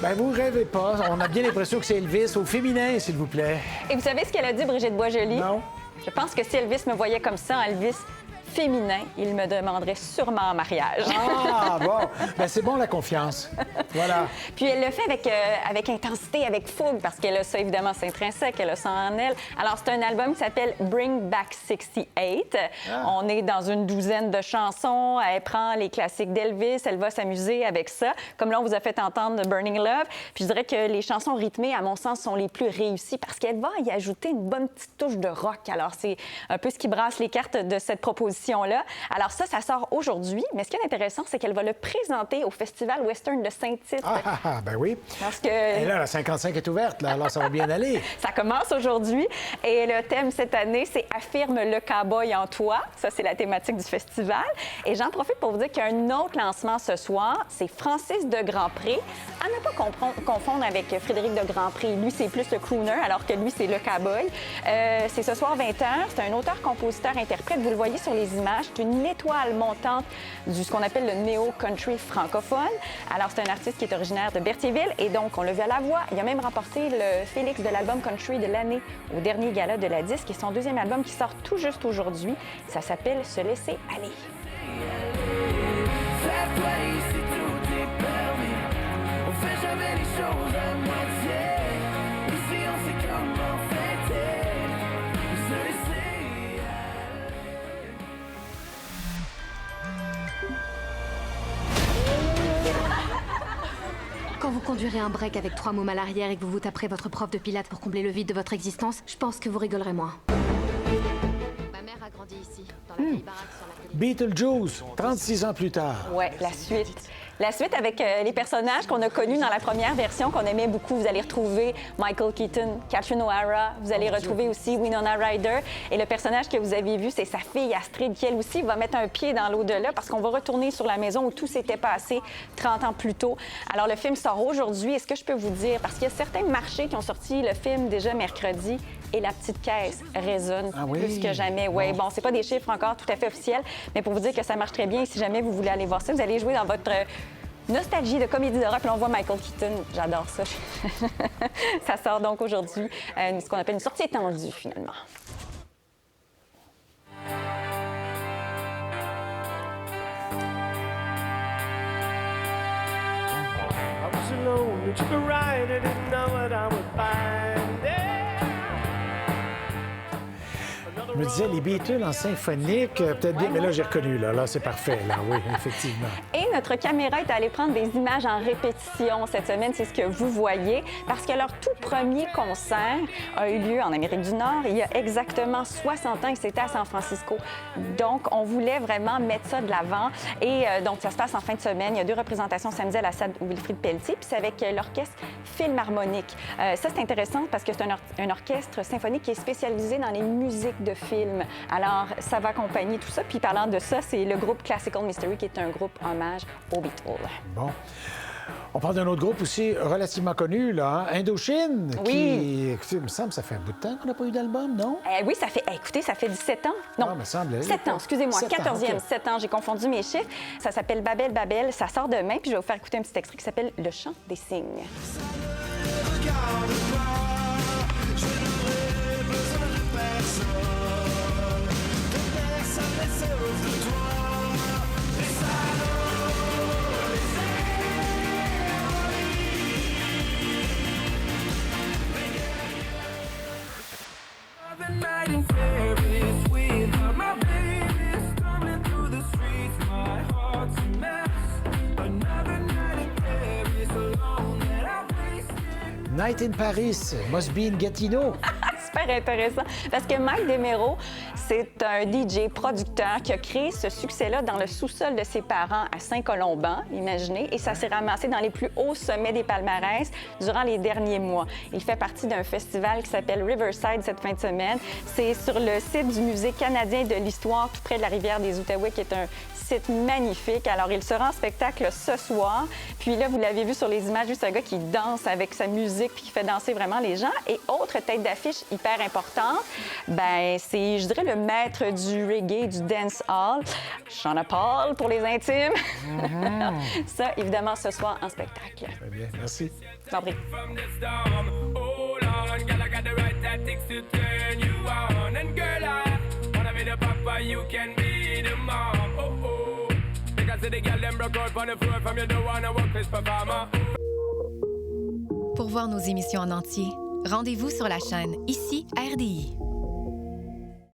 Ben, vous rêvez pas. On a bien l'impression que c'est Elvis au féminin, s'il vous plaît. Et vous savez ce qu'elle a dit, Brigitte Boisjoli? Non? Je pense que si Elvis me voyait comme ça, Elvis féminin, il me demanderait sûrement en mariage. Ah, bon. Ben, c'est bon, la confiance. Voilà. Puis elle le fait avec intensité, avec fougue, parce qu'elle a ça, évidemment, c'est intrinsèque, elle a ça en elle. Alors, c'est un album qui s'appelle Bring Back 68. On est dans une douzaine de chansons. Elle prend les classiques d'Elvis, elle va s'amuser avec ça. Comme là, on vous a fait entendre Burning Love. Puis je dirais que les chansons rythmées, à mon sens, sont les plus réussies parce qu'elle va y ajouter une bonne petite touche de rock. Alors, c'est un peu ce qui brasse les cartes de cette proposition-là. Alors ça sort aujourd'hui. Mais ce qui est intéressant, c'est qu'elle va le présenter au Festival Western de Saint-Tite. Ben oui. Parce que... Et là, la 55 est ouverte, là, alors ça va bien aller. Ça commence aujourd'hui. Et le thème cette année, c'est « Affirme le cowboy en toi ». Ça, c'est la thématique du festival. Et j'en profite pour vous dire qu'il y a un autre lancement ce soir. C'est Francis de Grandpré. À ne pas confondre avec Frédéric de Grandpré. Lui, c'est plus le crooner, alors que lui, c'est le cowboy. C'est ce soir 20h. C'est un auteur-compositeur-interprète. Vous le voyez sur les images. C'est une étoile montante du ce qu'on appelle le néo-country francophone. Alors, c'est un artiste qui est originaire de Berthierville et donc, on l'a vu à la voix. Il a même remporté le Félix de l'album country de l'année au dernier gala de la disque et son deuxième album qui sort tout juste aujourd'hui. Ça s'appelle « Se laisser aller ». Quand vous conduirez un break avec 3 mômes à l'arrière et que vous vous taperez votre prof de pilates pour combler le vide de votre existence, je pense que vous rigolerez moins. Ma mère a grandi ici, dans la vieille baraque sur la colline. Beetlejuice, 36 ans plus tard. Ouais, la suite. La suite avec les personnages qu'on a connus dans la première version, qu'on aimait beaucoup. Vous allez retrouver Michael Keaton, Catherine O'Hara. Vous allez retrouver aussi Winona Ryder. Et le personnage que vous avez vu, c'est sa fille Astrid, qui, elle aussi, va mettre un pied dans l'au-delà parce qu'on va retourner sur la maison où tout s'était passé 30 ans plus tôt. Alors, le film sort aujourd'hui. Est-ce que je peux vous dire? Parce qu'il y a certains marchés qui ont sorti le film déjà mercredi et la petite caisse résonne plus que jamais. Oui, bon, c'est pas des chiffres encore tout à fait officiels, mais pour vous dire que ça marche très bien. Et si jamais vous voulez aller voir ça, vous allez jouer dans votre nostalgie de comédie d'horreur, puis on voit Michael Keaton. J'adore ça. Ça sort donc aujourd'hui, ce qu'on appelle une sortie étendue, finalement. I was alone, I took a ride, I didn't know what I would find there. Je me disais, les Beatles en symphonique, peut-être bien, mais là, j'ai reconnu, là c'est parfait, là, oui, effectivement. Et notre caméra est allée prendre des images en répétition cette semaine, c'est ce que vous voyez, parce que leur tout premier concert a eu lieu en Amérique du Nord il y a exactement 60 ans et c'était à San Francisco. Donc, on voulait vraiment mettre ça de l'avant. Et donc, ça se passe en fin de semaine. Il y a 2 représentations samedi à la salle Wilfrid Pelletier, puis c'est avec l'orchestre Philharmonique. Ça, c'est intéressant parce que c'est un orchestre symphonique qui est spécialisé dans les musiques de films. Alors, ça va accompagner tout ça. Puis parlant de ça, c'est le groupe Classical Mystery qui est un groupe hommage aux Beatles. Bon. On parle d'un autre groupe aussi relativement connu, là, hein? Indochine. Oui. Qui, écoutez, il me semble que ça fait un bout de temps qu'on n'a pas eu d'album, non? Oui, ça fait, écoutez, ça fait 17 ans. Non, me semble. 7 ans, excusez-moi, 7 ans, 14e, OK. 7 ans, j'ai confondu mes chiffres. Ça s'appelle Babel, Babel, ça sort demain, puis je vais vous faire écouter un petit extrait qui s'appelle Le chant des cygnes. Night in Paris, Must Be in Gatineau. Super intéressant. Parce que Mike Demero, c'est un DJ producteur qui a créé ce succès-là dans le sous-sol de ses parents à Saint-Colomban, imaginez, et ça s'est ramassé dans les plus hauts sommets des palmarès durant les derniers mois. Il fait partie d'un festival qui s'appelle Riverside cette fin de semaine. C'est sur le site du Musée canadien de l'histoire, tout près de la rivière des Outaouais, qui est un site magnifique. Alors, il sera en spectacle ce soir. Puis là, vous l'avez vu sur les images, c'est un gars qui danse avec sa musique puis qui fait danser vraiment les gens. Et autre tête d'affiche hyper super importante, ben c'est, je dirais, le maître du reggae, du dancehall, Sean Paul pour les intimes. Ça, évidemment, ce soir en spectacle. Très bien, merci. Je t'en prie. From the storm, hold on, girl, I got the right tactics to turn you on. And girl, I wanna be the papa, you can be the mom. Oh oh, because the girl them broke out on the floor from you don't wanna work this performer. Pour voir nos émissions en entier, rendez-vous sur la chaîne ICI RDI.